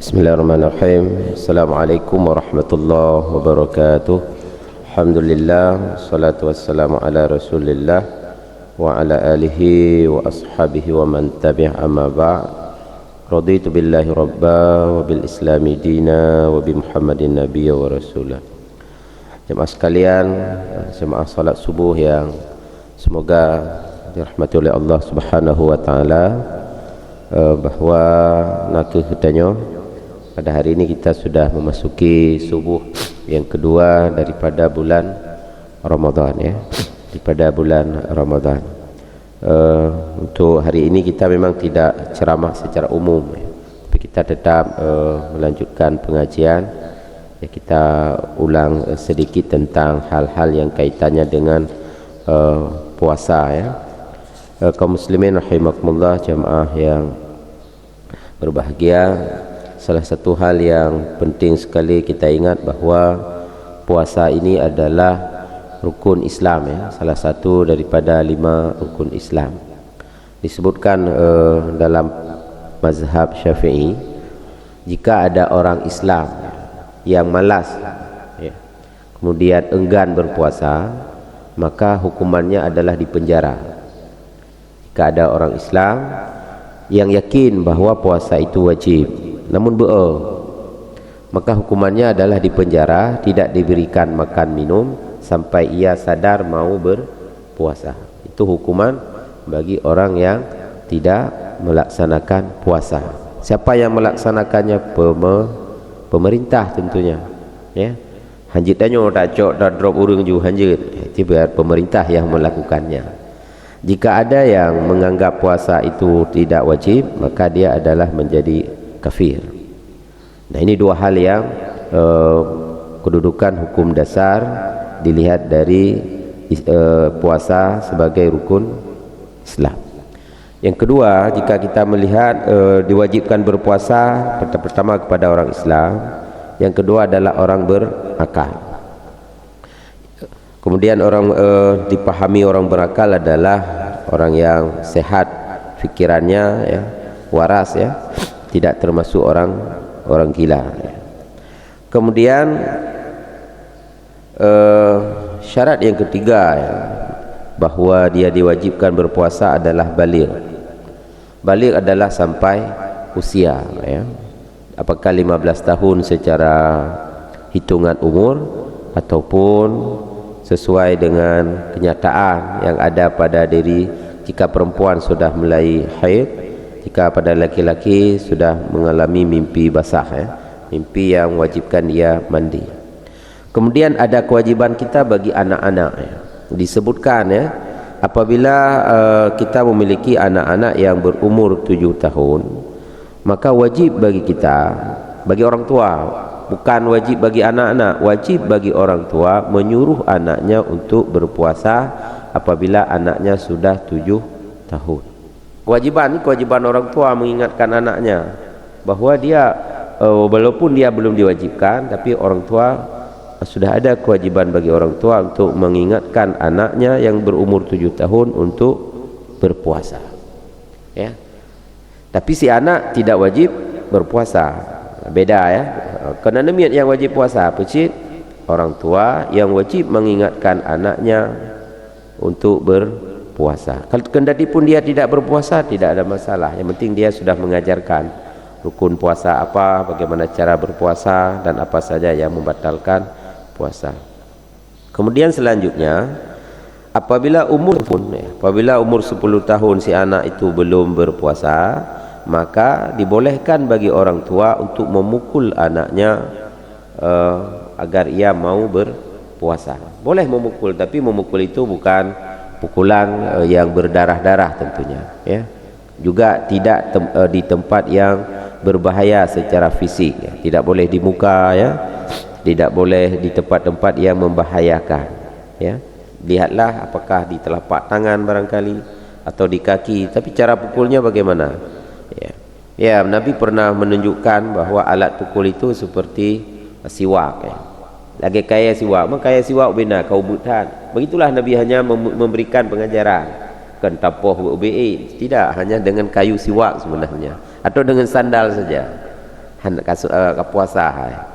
Bismillahirrahmanirrahim. Assalamualaikum warahmatullahi wabarakatuh. Alhamdulillah, salatu wassalamu ala Rasulillah wa ala alihi wa ashabihi wa man tabi'a, amma ba'd. Raditu billahi rabba wa bil islami dina wa bi Muhammadin nabiyya wa rasulah. Jemaah sekalian, jemaah salat subuh yang semoga dirahmati oleh Allah Subhanahu wa taala, bahwa nak katanya pada hari ini kita sudah memasuki subuh yang kedua daripada bulan Ramadan, ya, daripada bulan Ramadan. Untuk hari ini kita memang tidak ceramah secara umum, ya, tapi kita tetap melanjutkan pengajian, ya. Kita ulang sedikit tentang hal-hal yang kaitannya dengan puasa, ya. Kaum muslimin rahimakumullah, jamaah yang berbahagia, salah satu hal yang penting sekali kita ingat bahwa puasa ini adalah rukun Islam, ya, salah satu daripada 5 rukun Islam. Disebutkan dalam mazhab Syafi'i, jika ada orang Islam yang malas, ya, kemudian enggan berpuasa, maka hukumannya adalah dipenjara. Jika ada orang Islam yang yakin bahwa puasa itu wajib namun maka hukumannya adalah dipenjara, tidak diberikan makan minum sampai ia sadar mau berpuasa. Itu hukuman bagi orang yang tidak melaksanakan puasa. Siapa yang melaksanakannya? Pemerintah tentunya, ya. Hanjit danyo tak cok tak drop urang ju hanjit, itu biar pemerintah yang melakukannya. Jika ada yang menganggap puasa itu tidak wajib, maka dia adalah menjadi kafir. Nah, ini 2 hal yang kedudukan hukum dasar dilihat dari puasa sebagai rukun Islam. Yang kedua, jika kita melihat diwajibkan berpuasa pertama kepada orang Islam, yang kedua adalah orang berakal. Kemudian orang dipahami orang berakal adalah orang yang sehat fikirannya, ya, waras, ya, tidak termasuk orang gila, ya. Kemudian syarat yang ketiga, ya, bahwa dia diwajibkan berpuasa adalah baligh. Baligh adalah sampai usia, ya. Apakah 15 tahun secara hitungan umur ataupun sesuai dengan kenyataan yang ada pada diri. Jika perempuan sudah mulai haid, jika pada laki-laki sudah mengalami mimpi basah, ya, mimpi yang wajibkan dia mandi. Kemudian ada kewajiban kita bagi anak-anak, ya. Disebutkan, ya, apabila kita memiliki anak-anak yang berumur 7 tahun, maka wajib bagi kita, bagi orang tua, bukan wajib bagi anak-anak, wajib bagi orang tua menyuruh anaknya untuk berpuasa apabila anaknya sudah 7 tahun. Kewajiban ini kewajiban orang tua mengingatkan anaknya bahwa dia walaupun dia belum diwajibkan, tapi orang tua sudah ada kewajiban bagi orang tua untuk mengingatkan anaknya yang berumur 7 tahun untuk berpuasa, ya. Tapi si anak tidak wajib berpuasa, beda, ya. Kerana niat yang wajib puasa pecit orang tua yang wajib mengingatkan anaknya untuk berpuasa. Kalau kendati pun dia tidak berpuasa, tidak ada masalah. Yang penting dia sudah mengajarkan rukun puasa apa, bagaimana cara berpuasa, dan apa saja yang membatalkan puasa. Kemudian selanjutnya, apabila umur 10 tahun si anak itu belum berpuasa, maka dibolehkan bagi orang tua untuk memukul anaknya agar ia mau berpuasa. Boleh memukul, tapi memukul itu bukan pukulan yang berdarah-darah tentunya, ya. Juga tidak di tempat yang berbahaya secara fisik, ya. Tidak boleh di muka, ya. Tidak boleh di tempat-tempat yang membahayakan, ya. Lihatlah apakah di telapak tangan barangkali atau di kaki, tapi cara pukulnya bagaimana, ya. Ya, Nabi pernah menunjukkan bahwa alat pukul itu seperti siwak, ya. Lagi kaya siwak, kaya siwak bina kau butan. Begitulah Nabi hanya memberikan pengajaran. Kan tapoh UBE, tidak, hanya dengan kayu siwak sebenarnya, atau dengan sandal saja. puasa.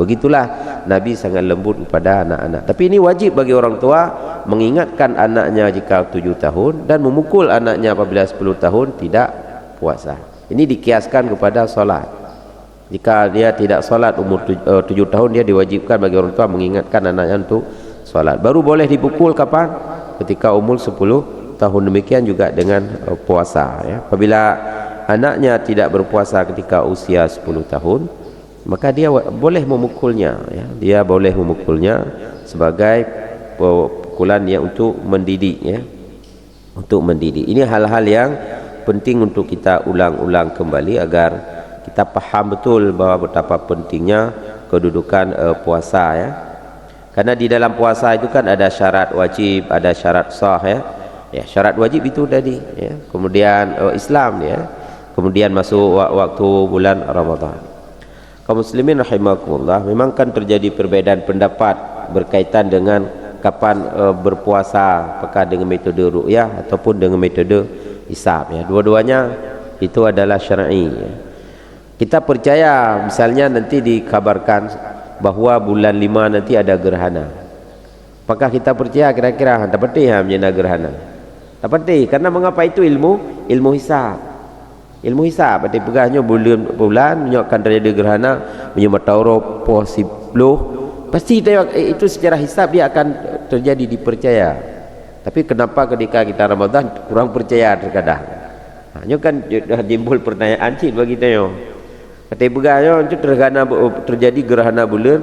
Begitulah Nabi sangat lembut kepada anak-anak. Tapi ini wajib bagi orang tua mengingatkan anaknya jika 7 tahun dan memukul anaknya apabila 10 tahun tidak puasa. Ini dikiaskan kepada solat. Jika dia tidak solat umur 7 tahun, dia diwajibkan bagi orang tua mengingatkan anaknya untuk solat. Baru boleh dipukul kapan? Ketika umur 10 tahun. Demikian juga dengan puasa, ya. Apabila anaknya tidak berpuasa ketika usia 10 tahun, maka dia boleh memukulnya, ya. Dia boleh memukulnya sebagai pukulan yang untuk mendidik, ya. Untuk mendidik. Ini hal-hal yang penting untuk kita ulang-ulang kembali agar kita paham betul bahwa betapa pentingnya kedudukan puasa, ya. Karena di dalam puasa itu kan ada syarat wajib, ada syarat sah, ya. Ya, syarat wajib itu tadi, ya. Kemudian Islam, ya. Kemudian masuk waktu bulan Ramadan. Kaum muslimin rahimakumullah, memang kan terjadi perbedaan pendapat berkaitan dengan kapan berpuasa, apakah dengan metode ru'yah ataupun dengan metode hisab, ya. Dua-duanya itu adalah syar'i, ya. Kita percaya misalnya nanti dikabarkan bahwa bulan 5 nanti ada gerhana. Apakah kita percaya kira-kira tak penting menjadi gerhana? Tak penting, karena mengapa? Itu ilmu hisab. Ilmu hisab, ada pegahnya bulan menyebabkan terjadi gerhana, menyebabkan taurub posibloh, pasti itu secara hisab dia akan terjadi, dipercaya. Tapi kenapa ketika kita Ramadan kurang percaya terkadang? Hanya kan timbul pertanyaan cik bagi kita. Kata pegahnya itu terjadi gerhana bulan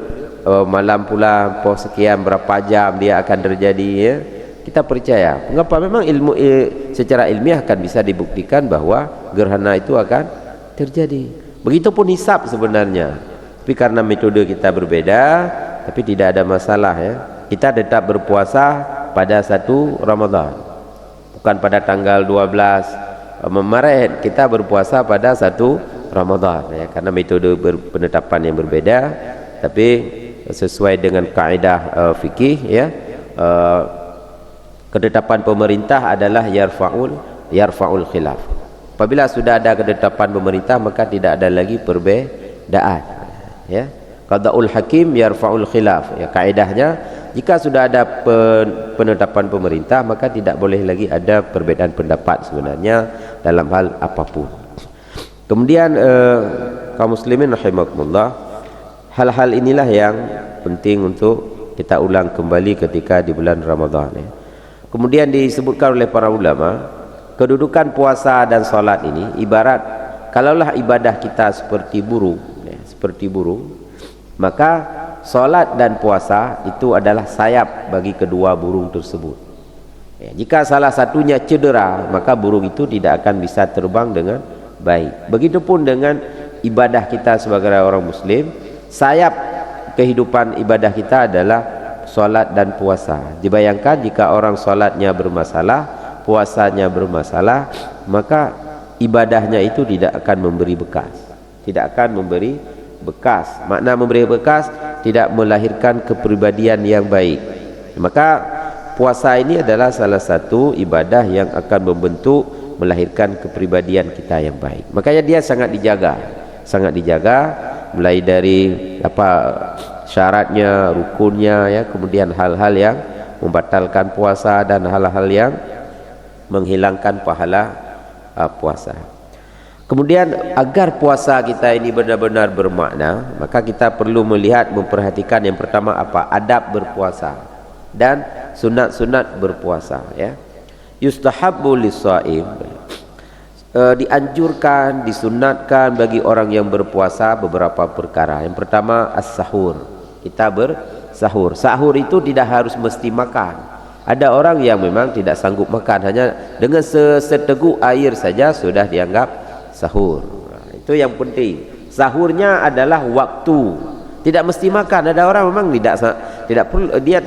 malam pula pos sekian berapa jam dia akan terjadi, ya. Kita percaya. Mengapa? Memang secara ilmiah akan bisa dibuktikan bahwa gerhana itu akan terjadi. Begitupun hisab sebenarnya. Tapi karena metode kita berbeda, tapi tidak ada masalah, ya. Kita tetap berpuasa pada 1 Ramadan. Bukan pada tanggal 12 Maret, kita berpuasa pada 1 Ramadan, ya. Karena metode penetapan yang berbeda, tapi sesuai dengan kaedah fikih, ya. Ketetapan pemerintah adalah yarfa'ul khilaf. Apabila sudah ada ketetapan pemerintah, maka tidak ada lagi perbedaan, ya. Qada'ul hakim yarfa'ul khilaf, ya. Kaedahnya jika sudah ada penetapan pemerintah, maka tidak boleh lagi ada perbedaan pendapat sebenarnya dalam hal apapun. Kemudian kaum muslimin rahimakumullah, hal-hal inilah yang penting untuk kita ulang kembali ketika di bulan Ramadan, ya. Kemudian disebutkan oleh para ulama, kedudukan puasa dan solat ini ibarat kalaulah ibadah kita seperti burung, ya, seperti burung, maka solat dan puasa itu adalah sayap bagi kedua burung tersebut, ya. Jika salah satunya cedera, maka burung itu tidak akan bisa terbang dengan baik. Begitupun dengan ibadah kita sebagai orang muslim, sayap kehidupan ibadah kita adalah solat dan puasa. Dibayangkan jika orang solatnya bermasalah, puasanya bermasalah, maka ibadahnya itu tidak akan memberi bekas. Tidak akan memberi bekas. Makna memberi bekas, tidak melahirkan kepribadian yang baik. Maka puasa ini adalah salah satu ibadah yang akan membentuk, melahirkan kepribadian kita yang baik. Makanya dia sangat dijaga. Sangat dijaga, mulai dari syaratnya, rukunnya, ya, kemudian hal-hal yang membatalkan puasa dan hal-hal yang menghilangkan pahala puasa. Kemudian agar puasa kita ini benar-benar bermakna, maka kita perlu melihat, memperhatikan yang pertama apa? Adab berpuasa dan sunat-sunat berpuasa, ya. Yustahabbu lis-shaim, dianjurkan, disunatkan bagi orang yang berpuasa beberapa perkara. Yang pertama as-sahur. Kita bersahur. Sahur itu tidak harus mesti makan. Ada orang yang memang tidak sanggup makan, hanya dengan seteguk air saja sudah dianggap sahur. Nah, itu yang penting. Sahurnya adalah waktu. Tidak mesti makan. Ada orang memang tidak perlu, dia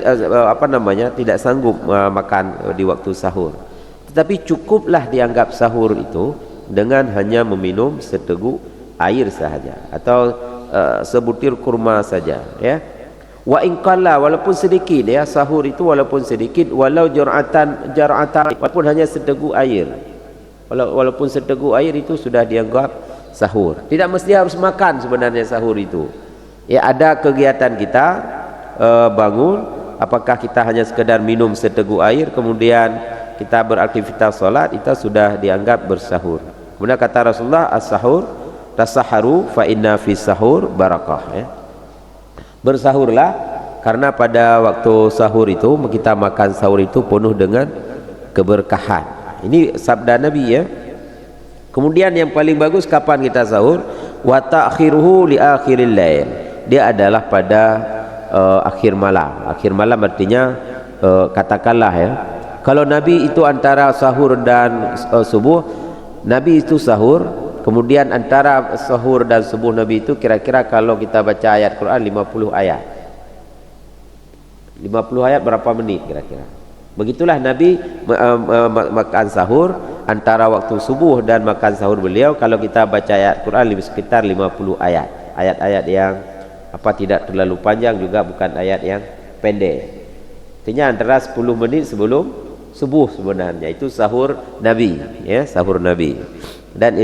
tidak sanggup makan di waktu sahur. Tetapi cukuplah dianggap sahur itu dengan hanya meminum seteguk air sahaja atau sebutir kurma saja, ya. Wa in qalla, walaupun sedikit, ya, sahur itu walaupun sedikit, walau jar'atan, walaupun hanya seteguk air, walaupun seteguk air itu sudah dianggap sahur. Tidak mesti harus makan sebenarnya sahur itu. Ya, ada kegiatan kita bangun, apakah kita hanya sekedar minum seteguk air kemudian kita beraktivitas solat, itu sudah dianggap bersahur. Kemudian kata Rasulullah, as-sahur tasaharu fa inna fi sahur barakah, ya. Bersahurlah karena pada waktu sahur itu, kita makan sahur itu penuh dengan keberkahan. Ini sabda Nabi, ya. Kemudian yang paling bagus kapan kita sahur? Wa ta'khiruhu li akhiril lail. Dia adalah pada akhir malam. Akhir malam artinya katakanlah, ya, kalau Nabi itu antara sahur dan subuh, Nabi itu sahur, kemudian antara sahur dan subuh Nabi itu kira-kira kalau kita baca ayat Quran 50 ayat. 50 ayat berapa menit kira-kira? Begitulah Nabi makan sahur antara waktu subuh dan makan sahur beliau. Kalau kita baca ayat Quran sekitar 50 ayat. Ayat-ayat yang tidak terlalu panjang, juga bukan ayat yang pendek. Artinya antara 10 menit sebelum subuh sebenarnya itu sahur Nabi, ya, sahur Nabi. Dan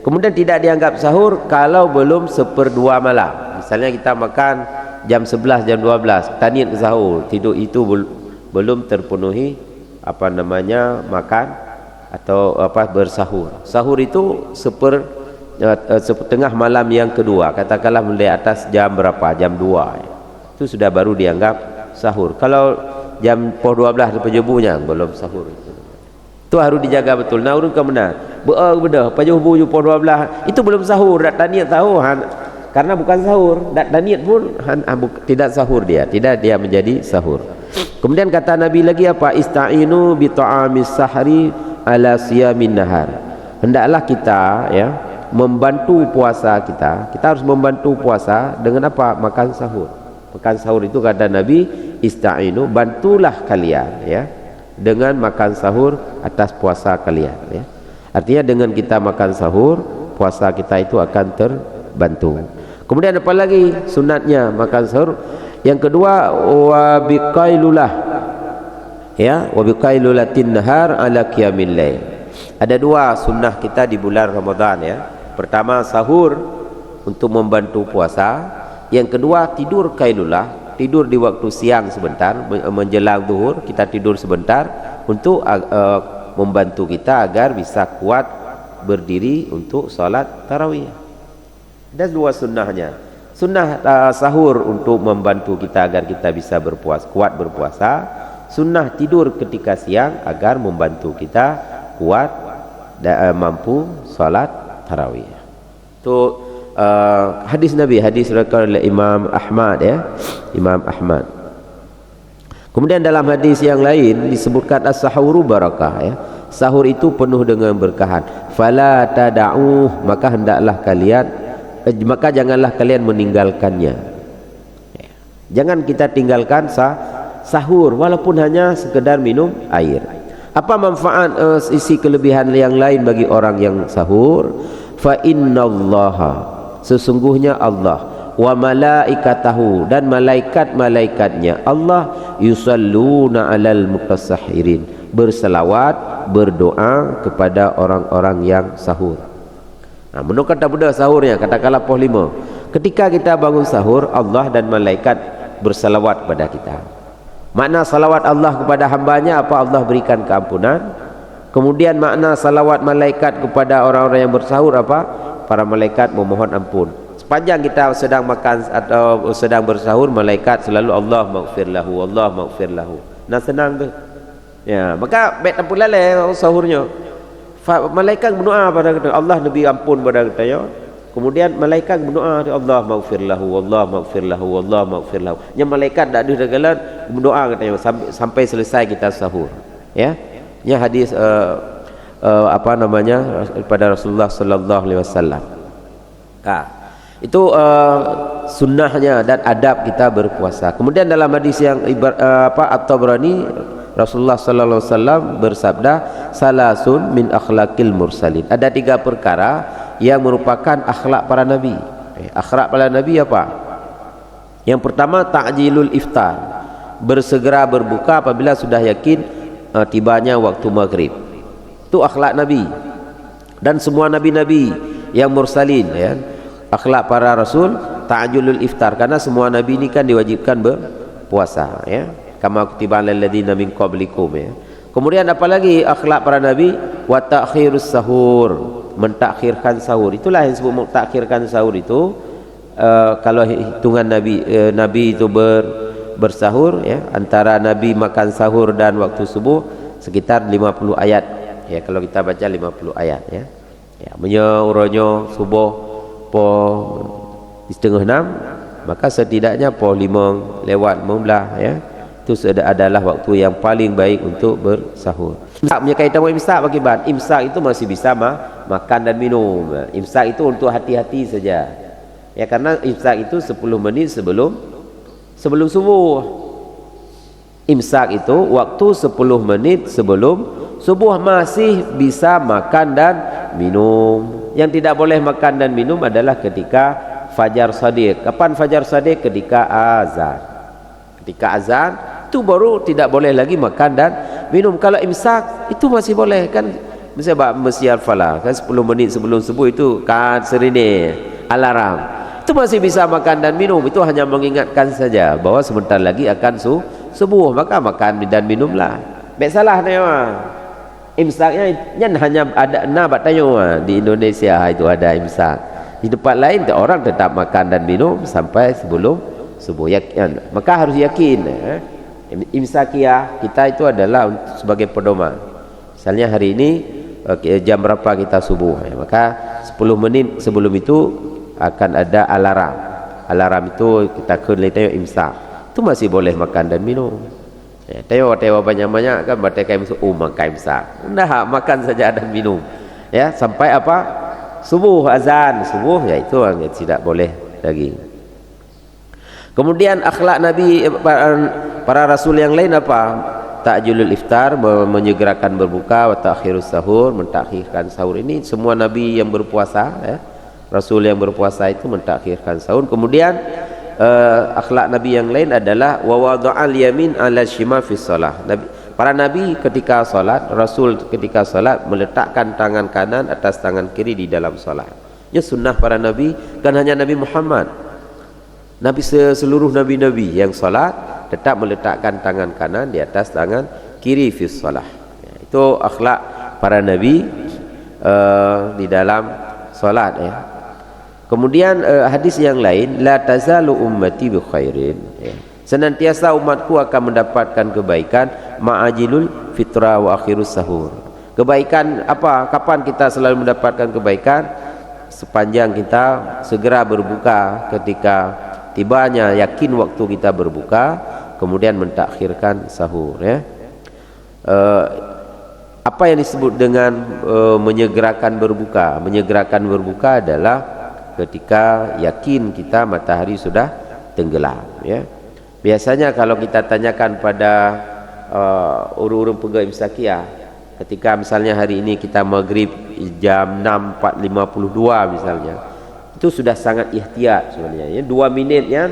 kemudian tidak dianggap sahur kalau belum 1/2 malam. Misalnya kita makan jam 11, jam 12, taniat ke sahur, tidur itu belum terpenuhi makan atau bersahur. Sahur itu setengah malam yang kedua, katakanlah mulai atas jam berapa, jam 2, itu sudah baru dianggap sahur. Kalau jam 12 pejebunya belum sahur. Itu harus dijaga betul. Nah, urut ke mana? Bedah pejebu 12 itu belum sahur, tak niat sahur, karena bukan sahur, tak niat pun tidak sahur, tidak menjadi sahur. Kemudian kata Nabi lagi apa? Ista'inu bi ta'amis sahri ala siyamin nahar. Hendaklah kita, ya, membantu puasa kita harus membantu puasa dengan apa? Makan sahur. Makan sahur itu kata Nabi, ista'inu, bantulah kalian, ya, dengan makan sahur atas puasa kalian, ya. Artinya dengan kita makan sahur, puasa kita itu akan terbantu. Kemudian apa lagi sunatnya makan sahur? Yang kedua, wa biqailulah, ya, wa biqailulatin nahar ala qiyamil lail. Ada dua sunnah kita di bulan Ramadan, ya. Pertama sahur untuk membantu puasa. Yang kedua tidur qailulah, tidur di waktu siang sebentar menjelang zuhur, kita tidur sebentar untuk membantu kita agar bisa kuat berdiri untuk salat tarawih. Ada dua sunnahnya. Sunnah sahur untuk membantu kita agar kita bisa kuat berpuasa. Sunnah tidur ketika siang agar membantu kita kuat dan mampu salat tarawih. Itu hadis Nabi, hadis riwayat oleh Imam Ahmad, ya, Imam Ahmad. Kemudian dalam hadis yang lain disebutkan as-sahuru barakah, ya, sahur itu penuh dengan berkahan. Fala tada'u, maka hendaklah kalian maka janganlah kalian meninggalkannya, ya. Jangan kita tinggalkan sahur walaupun hanya sekedar minum air. Apa manfaat isi kelebihan yang lain bagi orang yang sahur? Fa innallaha, sesungguhnya Allah, wa malaikatahu, dan malaikat-malaikatnya Allah, yusalluna alal mutasahhirin, berselawat, berdoa kepada orang-orang yang sahur. Nah, menurut kata Buddha sahurnya katakanlah pukul 5. Ketika kita bangun sahur, Allah dan malaikat berselawat kepada kita. Makna salawat Allah kepada hambanya apa? Allah berikan keampunan. Kemudian makna salawat malaikat kepada orang-orang yang bersahur apa? Para malaikat memohon ampun. Sepanjang kita sedang makan atau sedang bersahur, malaikat selalu Allah maghfir lahu, Allah maghfir lahu. Nah, senang tu. Ya, maka baik ampun lalai sahurnya. Malaikat berdoa pada kita, Allah Nabi ampun pada kita, ya. Kemudian malaikat berdoa, Allah maghfir lahu, Allah maghfir lahu, Allah maghfir lahu. Yang malaikat tak ada dalam berdoa katanya sampai selesai kita sahur, ya. Ini hadis pada Rasulullah sallallahu alaihi wasallam. Itu sunnahnya dan adab kita berpuasa. Kemudian dalam hadis yang At-Tabrani, Rasulullah sallallahu alaihi wasallam bersabda, salasun min akhlaqil mursalin. Ada 3 perkara yang merupakan akhlak para nabi. Akhlak para nabi apa? Yang pertama ta'jilul iftar, bersegera berbuka apabila sudah yakin tibanya waktu maghrib. Itu akhlak nabi. Dan semua nabi-nabi yang mursalin, ya. Akhlak para rasul ta'ajjulul iftar, karena semua nabi ini kan diwajibkan berpuasa, ya. Kama kutiba alal ladzina min qablikum, ya. Kemudian apalagi akhlak para nabi, wa ta'khirus sahur, mentakhirkan sahur. Itulah yang disebut mentakhirkan sahur itu. Kalau hitungan nabi itu bersahur, ya, antara nabi makan sahur dan waktu subuh sekitar 50 ayat, ya. Kalau kita baca 50 ayat, ya. Ya, menyeuranya subuh po 5:30, maka setidaknya po 5 lewat 15, ya. Itu adalah waktu yang paling baik untuk bersahur. Imsak punya kaitan dengan imsak bagaimana? Imsak itu masih bisa makan dan minum. Imsak itu untuk hati-hati saja, ya, karena imsak itu 10 menit sebelum subuh. Imsak itu waktu 10 menit sebelum subuh masih bisa makan dan minum. Yang tidak boleh makan dan minum adalah ketika fajar shadiq. Kapan fajar shadiq? Ketika azan. Ketika azan itu baru tidak boleh lagi makan dan minum. Kalau imsak itu masih boleh, kan misalnya mesti al-falah kan 10 menit sebelum subuh itu kan serine alarm, itu masih bisa makan dan minum. Itu hanya mengingatkan saja bahwa sebentar lagi akan subuh, maka makan dan minumlah. Baik salah ni imsaknya hanya ada batanya di Indonesia itu ada imsak. Di tempat lain orang tetap makan dan minum sampai sebelum subuh, maka harus yakin, imsakiyah kita itu adalah sebagai pedoman. Misalnya hari ini jam berapa kita subuh, maka 10 menit sebelum itu akan ada alarm. Alarm itu kita kena imsak, itu masih boleh makan dan minum. Tengok banyak-banyak kan batai masuk makan imsak. Nah, makan saja dan minum, ya, sampai apa? Subuh, azan subuh, ya itu yang tidak boleh lagi. Kemudian akhlak Nabi para rasul yang lain apa? Ta'jilul iftar, menyegerakan berbuka, wa ta'khirus sahur, mentakhirkan sahur. Ini semua nabi yang berpuasa, ya. Rasul yang berpuasa itu mentakhirkan sahur. Kemudian akhlak nabi yang lain adalah wa wada'al yamin 'ala shimal fi shalah. Para nabi ketika salat, rasul ketika salat meletakkan tangan kanan atas tangan kiri di dalam salat. Ya, sunnah para nabi, kan hanya Nabi Muhammad. Nabi seluruh nabi-nabi yang salat tetap meletakkan tangan kanan di atas tangan kiri fi shalah. Ya, itu akhlak para nabi di dalam salat, ya. Kemudian hadis yang lain, la tazalu ummati bi khairin, ya. Senantiasa umatku akan mendapatkan kebaikan, ma'ajilul fitra wa akhirus sahur. Kebaikan apa? Kapan kita selalu mendapatkan kebaikan? Sepanjang kita segera berbuka, ketika tibanya yakin waktu kita berbuka, kemudian mentakhirkan sahur, ya. Apa yang disebut dengan menyegerakan berbuka? Menyegerakan berbuka adalah ketika yakin kita matahari sudah tenggelam, ya. Biasanya kalau kita tanyakan pada urun-urun pegawai imsakiyah, ketika misalnya hari ini kita maghrib jam 6.52 misalnya, itu sudah sangat ihtiyat sebenarnya, ya. 2 minit ya,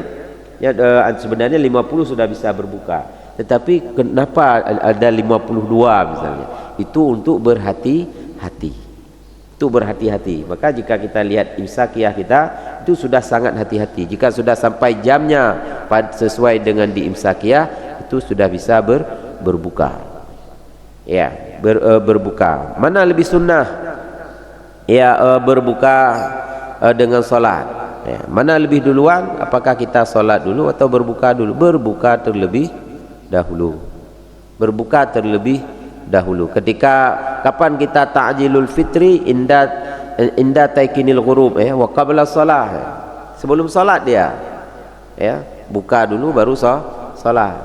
sebenarnya 50 sudah bisa berbuka, tetapi kenapa ada 52 misalnya? Itu untuk berhati-hati, itu berhati-hati. Maka jika kita lihat imsakiyah kita itu sudah sangat hati-hati. Jika sudah sampai jamnya sesuai dengan di imsakiyah, itu sudah bisa berbuka, ya, berbuka. Mana lebih sunnah, ya, berbuka dengan solat, ya. Mana lebih duluan? Apakah kita solat dulu atau berbuka dulu? Berbuka terlebih dahulu, berbuka terlebih dahulu. Ketika kapan kita ta'jilul fitri? Inda taikinil ghurub, ya, wa qabla shalah, ya. Sebelum salat dia, ya, buka dulu baru salat.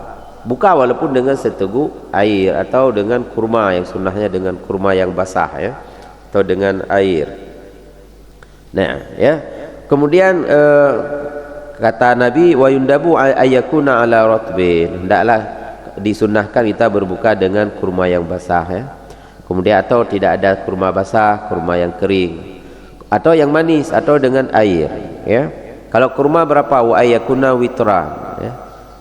Buka walaupun dengan seteguk air atau dengan kurma, yang sunnahnya dengan kurma yang basah, ya, atau dengan air. Nah, ya. Kemudian kata Nabi, wa yundabu ayyakuna ala ratbin, hendaklah disunnahkan kita berbuka dengan kurma yang basah, ya. Kemudian atau tidak ada kurma basah, kurma yang kering, atau yang manis, atau dengan air, ya. Kalau kurma berapa? Wa ayyakuna witran, ya.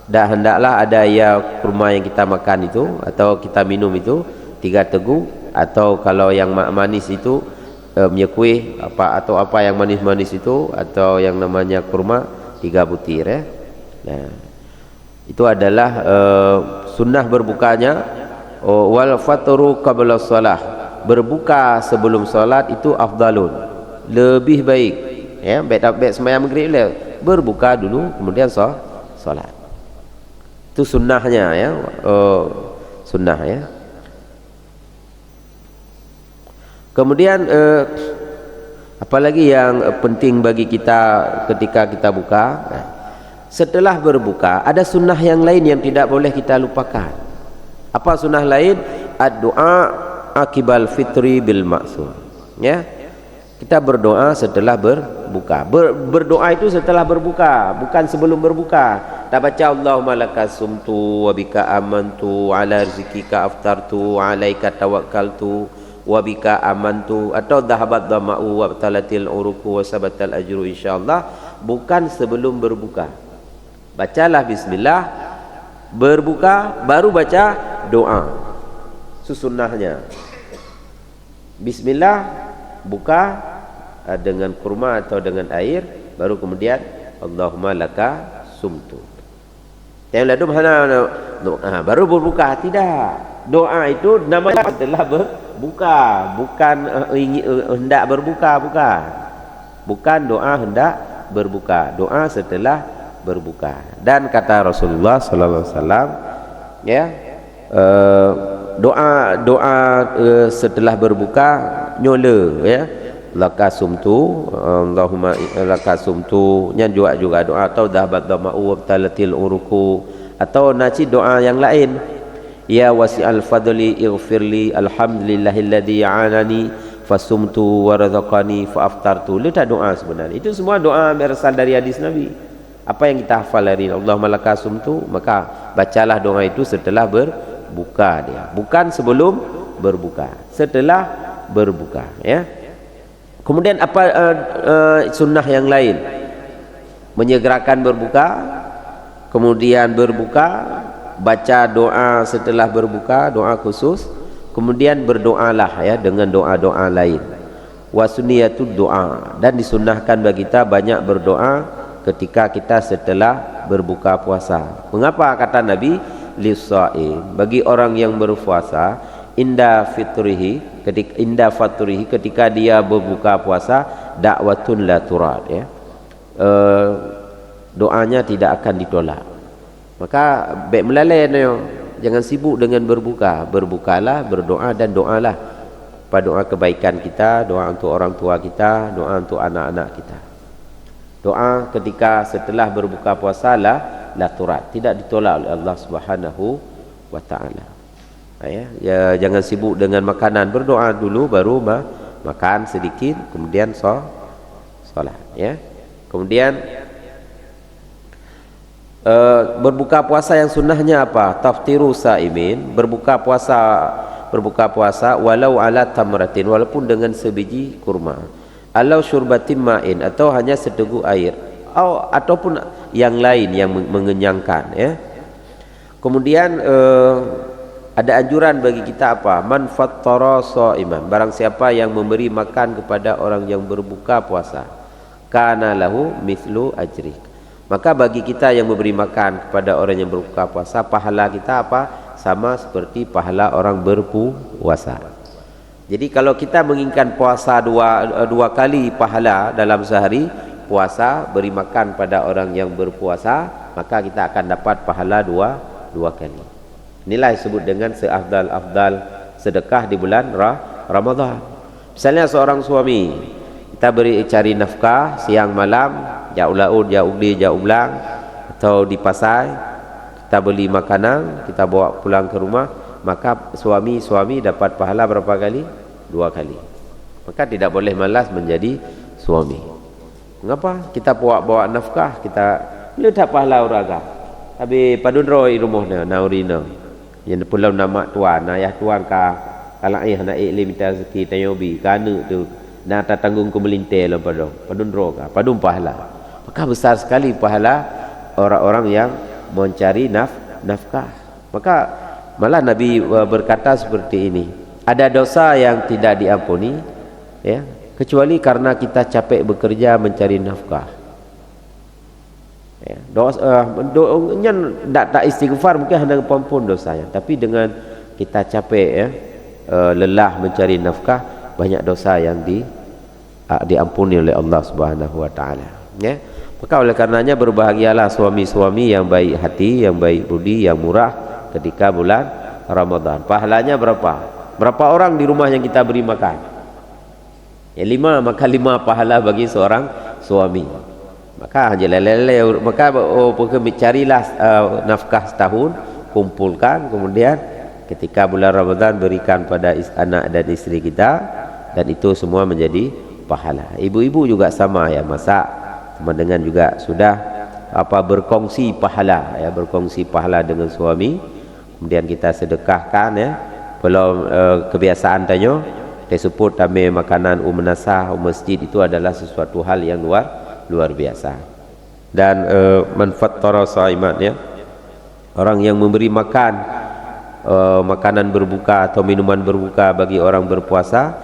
Dan hendaklah ada, ya, kurma yang kita makan itu atau kita minum itu 3 teguk, atau kalau yang manis itu punya kuih apa atau apa yang manis-manis itu, atau yang namanya kurma 3 butir ya. Nah, itu adalah sunnah berbukanya. Wal fatru qabla shalah, berbuka sebelum solat itu afdalun, lebih baik ya. Baik sembahyang maghrib berbuka dulu kemudian solat. Itu sunnahnya ya. Sunnah ya. Kemudian apalagi yang penting bagi kita ketika kita buka, setelah berbuka ada sunnah yang lain yang tidak boleh kita lupakan. Apa sunnah lain? Ad-du'a akibal fitri bil maksum ya. Kita berdoa setelah berbuka. Berdoa itu setelah berbuka, bukan sebelum berbuka. Tak baca Allahumma lakas sumtu wa bika amantu ala rizqika aftartu alaika tawakkaltu wa bika amantu, atau dhahabat dhama'u wa talatil uruku wa sabatal ajru insyaallah, bukan sebelum berbuka. Bacalah bismillah, berbuka baru baca doa. Susunnahnya bismillah, buka dengan kurma atau dengan air, baru kemudian Allahumma laka sumtu. Yang ladum baru berbuka, tidak. Doa itu namanya setelah berbuka, bukan hendak berbuka, bukan doa hendak berbuka, doa setelah berbuka. Dan kata Rasulullah sallallahu alaihi wasallam ya, doa setelah berbuka nyola ya, lakasumtu Allahumma lakasumtu, nya juga doa, atau dhahabat dhama'u wa talatil uruku, atau naci doa yang lain, ya wasi'al fadli ighfirli alhamdulillahilladzi anani fasumtu wa razaqani fa aftartu. Letak doa sebenarnya itu semua doa berasal dari hadis Nabi. Apa yang kita hafal hari ini, Allahumma lakasumtu, maka bacalah doa itu setelah berbuka dia, bukan sebelum berbuka, setelah berbuka ya. Kemudian apa sunnah yang lain? Menyegerakan berbuka, kemudian berbuka, baca doa setelah berbuka, doa khusus, kemudian berdoalah ya dengan doa-doa lain. Wasuniyatud doa, dan disunnahkan bagi kita banyak berdoa ketika kita setelah berbuka puasa. Mengapa kata Nabi lis-shaim, bagi orang yang berpuasa, inda fitrihi, ketika dia berbuka puasa, dakwatun la turad ya. Doanya tidak akan ditolak. Maka baik melalai jangan sibuk dengan berbuka. Berbukalah, berdoa, dan doalah. Pada doa kebaikan kita, doa untuk orang tua kita, doa untuk anak-anak kita. Doa ketika setelah berbuka puasa la turat, tidak ditolak oleh Allah Subhanahu wa taala. Ya, jangan sibuk dengan makanan, berdoa dulu baru makan sedikit, kemudian solat ya. Kemudian berbuka puasa yang sunnahnya apa? Taftiru saimin, berbuka puasa walau ala tamratin, walaupun dengan sebiji kurma, alau syurbatin ma'in, atau hanya seteguk air, ataupun yang lain yang mengenyangkan ya. Kemudian ada anjuran bagi kita apa? Man fattara shaiman, barang siapa yang memberi makan kepada orang yang berbuka puasa, kana lahu mithlu ajri, maka bagi kita yang memberi makan kepada orang yang berbuka puasa, pahala kita apa? Sama seperti pahala orang berpuasa. Jadi kalau kita menginginkan puasa dua kali pahala dalam sehari, puasa beri makan pada orang yang berpuasa, maka kita akan dapat pahala dua kali. Inilah disebut dengan seafdal sedekah di bulan Ramadan. Misalnya seorang suami, kita cari nafkah siang malam, jauh laut, jauh ugli, jauh ulang, atau di pasar, kita beli makanan, kita bawa pulang ke rumah, maka suami dapat pahala berapa kali? 2 kali. Maka tidak boleh malas menjadi suami. Mengapa? Kita bawa nafkah, kita letak pahala uraga. Tapi padun roi rumahnya naurina. Yang pulau nama tuan, ayah tuan kalau ayah nak iklim minta rezeki tayobi, kana tu nak tanggung ke melintir lah padun roga, padun pahala. Maka besar sekali pahala orang-orang yang mencari nafkah. Maka malah Nabi berkata seperti ini, ada dosa yang tidak diampuni ya, kecuali karena kita capek bekerja mencari nafkah. Ya, doanya tak istighfar mungkin hanya pun dosanya, tapi dengan kita capek ya, lelah mencari nafkah, banyak dosa yang diampuni oleh Allah Subhanahu wa taala, ya. Maka oleh karenanya berbahagialah suami-suami yang baik hati, yang baik budi, yang murah ketika bulan Ramadan. Pahalanya berapa? Berapa orang di rumah yang kita beri makan? Ya 5, maka 5 pahala bagi seorang suami. Maka maka carilah nafkah setahun, kumpulkan, kemudian ketika bulan Ramadan berikan pada anak dan istri kita, dan itu semua menjadi pahala. Ibu-ibu juga sama ya, masak sama dengan juga sudah berkongsi pahala ya, berkongsi pahala dengan suami, kemudian kita sedekahkan ya. Kalau kebiasaan tanya disebut kami makanan menasah masjid, itu adalah sesuatu hal yang luar biasa. Dan man fattara shaiman ya, orang yang memberi makan makanan berbuka atau minuman berbuka bagi orang berpuasa,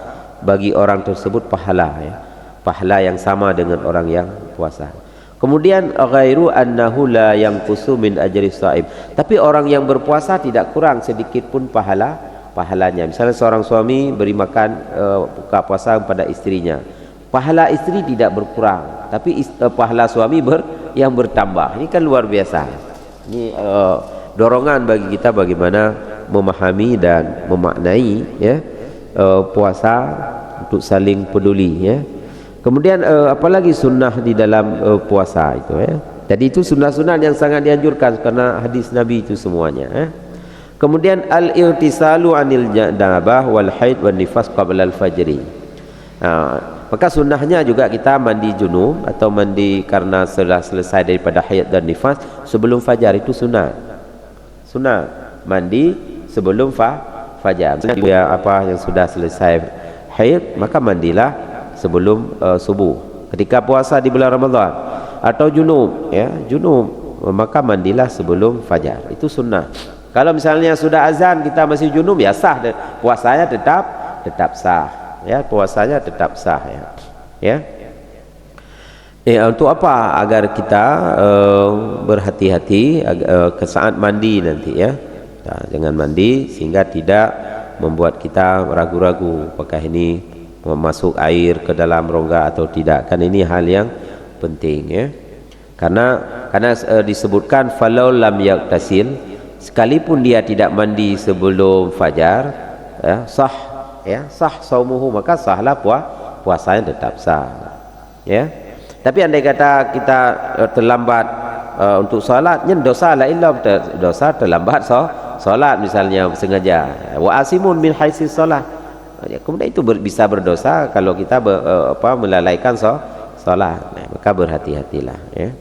bagi orang tersebut pahala ya, pahala yang sama dengan orang yang puasa. Kemudian ghairu annahu la yanqusu min ajri shaim, tapi orang yang berpuasa tidak kurang sedikit pun pahalanya. Misalnya seorang suami beri makan buka puasa pada istrinya, pahala istri tidak berkurang, tapi pahala suami yang bertambah. Ini kan luar biasa. Ini dorongan bagi kita bagaimana memahami dan memaknai ya puasa untuk saling peduli ya. Kemudian apalagi sunnah di dalam puasa itu ya. Jadi itu sunnah-sunnah yang sangat dianjurkan karena hadis Nabi itu semuanya ya. Kemudian al-irtisalu anil janabah wal haid wan nifas qabla al-fajri. Maka sunnahnya juga kita mandi junub atau mandi karena setelah selesai daripada haid dan nifas sebelum fajar, itu sunat. Sunat mandi sebelum fajar. Yang sudah selesai haid maka mandilah sebelum subuh. Ketika puasa di bulan Ramadan atau junub ya, junub maka mandilah sebelum fajar. Itu sunnah. Kalau misalnya sudah azan kita masih junub ya sah, puasanya tetap sah ya, puasanya tetap sah ya. Untuk apa? Agar kita berhati-hati ke saat mandi nanti ya. Jangan mandi sehingga tidak membuat kita ragu-ragu apakah ini masuk air ke dalam rongga atau tidak. Kan ini hal yang penting ya. Karena disebutkan falau lam yaktasil, sekalipun dia tidak mandi sebelum fajar ya, sah saumuhu, maka sahlah puasanya tetap sah ya. Tapi andai kata kita terlambat untuk salatnya, dosa la illa dosa terlambat salat misalnya sengaja, wa asimun min haitsis salat, kemudian itu bisa berdosa kalau kita melalaikan salat. Maka berhati-hatilah ya.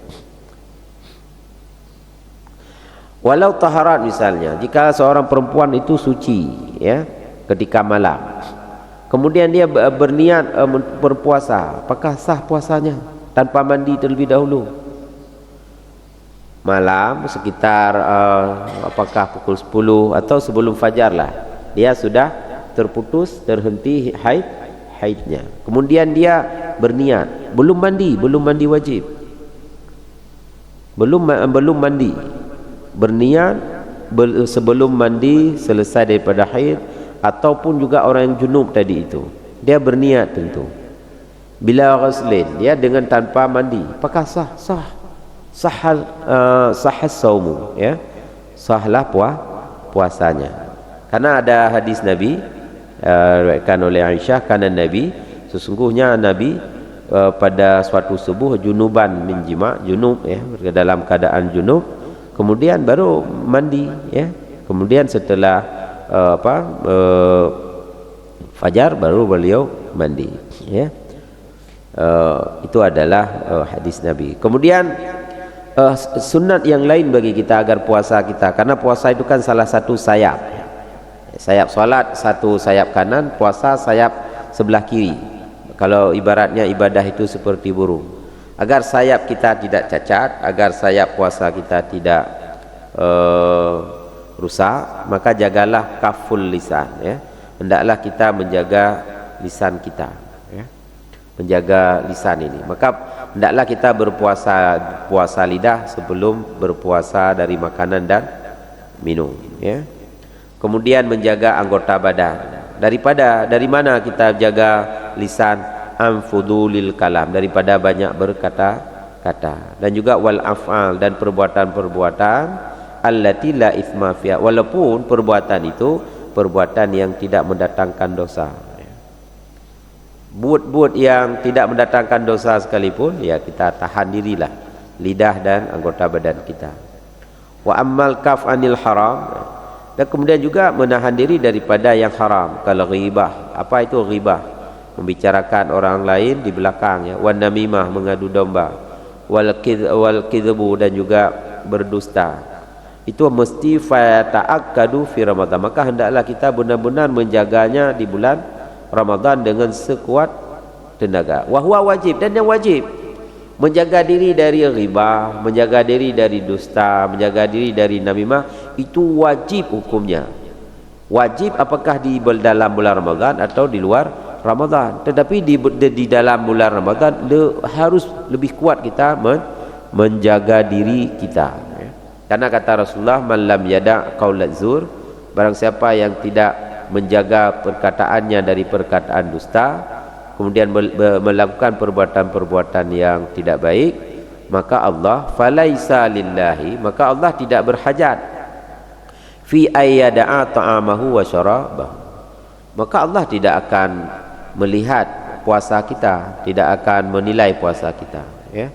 Walau taharat misalnya, jika seorang perempuan itu suci ya ketika malam, kemudian dia berniat berpuasa, apakah sah puasanya tanpa mandi terlebih dahulu? Malam sekitar apakah pukul 10 atau sebelum fajar lah, dia sudah terhenti haidnya, kemudian dia berniat, belum mandi wajib, belum mandi, berniat sebelum mandi selesai daripada haid, ataupun juga orang yang junub tadi itu dia berniat tentu bila ghuslin, dia dengan tanpa mandi, apakah sah saumu ya, sahlah puasanya. Karena ada hadis Nabi diriwayatkan oleh Aisyah, karena Nabi sesungguhnya Nabi pada suatu subuh junuban min jima', junub ya, dalam keadaan junub, kemudian baru mandi ya, kemudian setelah fajar baru beliau mandi ya. Itu adalah hadis Nabi. Kemudian sunat yang lain bagi kita agar puasa kita, karena puasa itu kan salah satu sayap salat, satu sayap kanan, puasa sayap sebelah kiri. Kalau ibaratnya ibadah itu seperti burung, agar sayap kita tidak cacat, agar sayap puasa kita tidak rusak, maka jagalah kaful lisan ya, hendaklah kita menjaga lisan kita ya. menjaga lisan ini. Maka hendaklah kita puasa lidah sebelum berpuasa dari makanan dan minum, ya. Kemudian menjaga anggota badan. Dari mana kita jaga lisan? Anfudulil kalam, daripada banyak berkata-kata, dan juga wal af'al, dan perbuatan-perbuatan allati la itsma fiha, walaupun perbuatan itu perbuatan yang tidak mendatangkan dosa. Buat yang tidak mendatangkan dosa sekalipun, ya kita tahan dirilah lidah dan anggota badan kita. Wa ammal kaf anil haram, dan kemudian juga menahan diri daripada yang haram. Kalau ghibah, apa itu ghibah? Membicarakan orang lain di belakang, ya. Wan namimah, mengadu domba. Wal kidhbu, dan juga berdusta. Itu mesti fata'akkadu fi Ramadan. Maka hendaklah kita benar-benar menjaganya di bulan Ramadan dengan sekuat tenaga. Wa huwa wajib, dan yang wajib menjaga diri dari ghibah, menjaga diri dari dusta, menjaga diri dari namimah, itu wajib hukumnya. Wajib apakah di dalam bulan Ramadan atau di luar Ramadan. Tetapi di dalam bulan Ramadan harus lebih kuat kita menjaga diri kita, ya. Karena kata Rasulullah, man lam yada' qaulaz zur, barang siapa yang tidak menjaga perkataannya dari perkataan dusta, kemudian melakukan perbuatan-perbuatan yang tidak baik, maka Allah falaisa lillahi, maka Allah tidak berhajat fi ayyada'a ta'amahu wa syarabahu, maka Allah tidak akan melihat puasa kita, tidak akan menilai puasa kita, ya.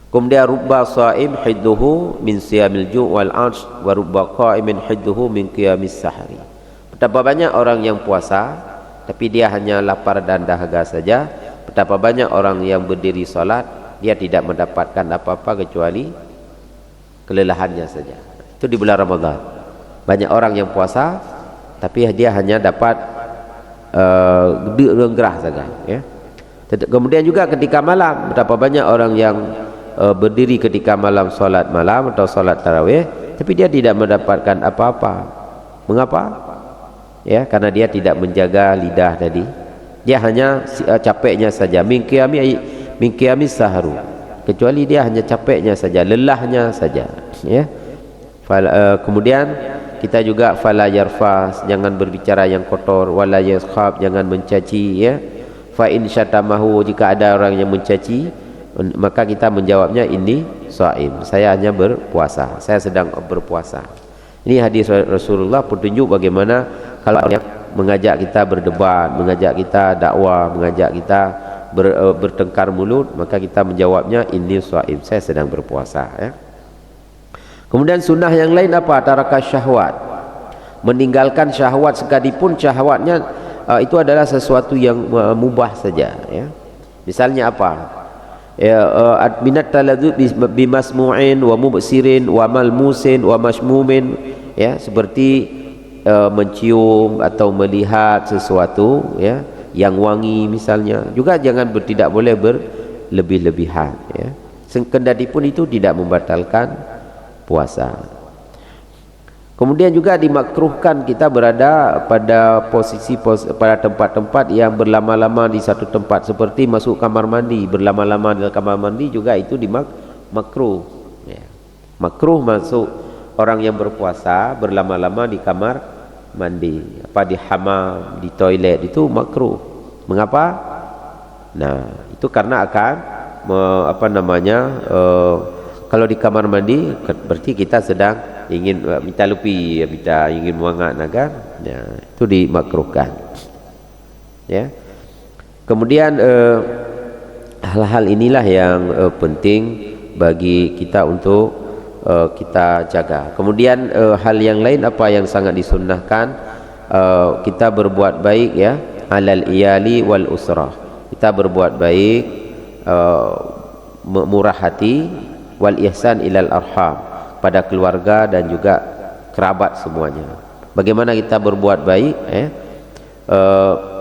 Kemudian rubba shaim hidduhu min siyamil ju' wal 'ash wa rubba qa'imin hidduhu min qiyamis sahri. Betapa banyak orang yang puasa tapi dia hanya lapar dan dahaga saja. Betapa banyak orang yang berdiri salat, dia tidak mendapatkan apa-apa kecuali kelelahannya saja. Itu di bulan Ramadan. Banyak orang yang puasa tapi dia hanya dapat gerah saja, ya. Kemudian juga ketika malam, betapa banyak orang yang berdiri ketika malam solat malam atau solat tarawih, tapi dia tidak mendapatkan apa-apa. Mengapa? Ya, karena dia tidak menjaga lidah tadi. Dia hanya capeknya saja. Min qiyamis sahru, kecuali dia hanya capeknya saja, lelahnya saja, ya. Kemudian kita juga fala yarfas, jangan berbicara yang kotor, wala yaskhab, jangan mencaci, ya. Fa in syatamahu, jika ada orang yang mencaci, maka kita menjawabnya ini shaim, saya hanya berpuasa, saya sedang berpuasa. Ini hadis Rasulullah petunjuk bagaimana kalau yang mengajak kita berdebat, mengajak kita dakwah, mengajak kita bertengkar mulut, maka kita menjawabnya ini shaim, saya sedang berpuasa, ya. Kemudian sunnah yang lain apa? Taraka syahwat, meninggalkan syahwat sekalipun syahwatnya itu adalah sesuatu yang mubah saja, ya. Misalnya apa? Minat taladzu bimasmu'in wa mubsirin wa malmusin wa mashmumin, ya, seperti mencium atau melihat sesuatu, ya, yang wangi misalnya. Juga jangan tidak boleh berlebih-lebihan, ya. Kendati pun itu tidak membatalkan puasa. Kemudian juga dimakruhkan kita berada pada pada tempat-tempat yang berlama-lama di satu tempat, seperti masuk kamar mandi, berlama-lama di kamar mandi juga itu makruh, ya. Makruh masuk orang yang berpuasa berlama-lama di kamar mandi, di hamam, di toilet, itu makruh. Mengapa? Nah, itu karena akan kalau di kamar mandi berarti kita sedang ingin minta lupi, kita ingin muangat nagar, ya, itu dimakruhkan, ya. Kemudian hal-hal inilah yang penting bagi kita untuk kita jaga. Kemudian hal yang lain apa yang sangat disunnahkan, kita berbuat baik, ya, alal iyali wal usrah, kita berbuat baik, murah hati, wal ihsan ilal arham, pada keluarga dan juga kerabat semuanya. Bagaimana kita berbuat baik,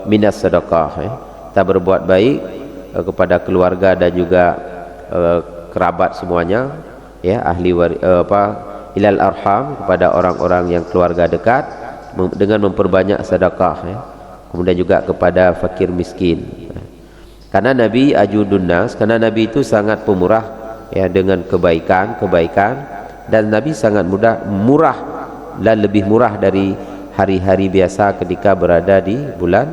minas sedekah, kita berbuat baik kepada keluarga dan juga kerabat semuanya, ya, ilal arham, kepada orang-orang yang keluarga dekat, dengan memperbanyak sedekah, ya. Kemudian juga kepada fakir miskin. Karena Nabi ajudun nas, karena Nabi itu sangat pemurah ya, dengan kebaikan dan Nabi sangat murah dan lebih murah dari hari-hari biasa ketika berada di bulan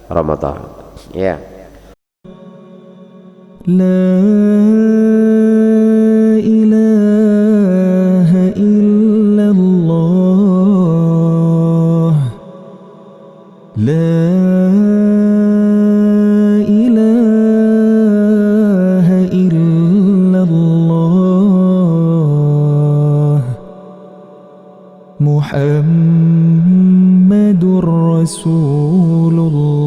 Ramadan. Ya. La ilaha illallah. La ilaha illallah. Muhammadur Rasulullah.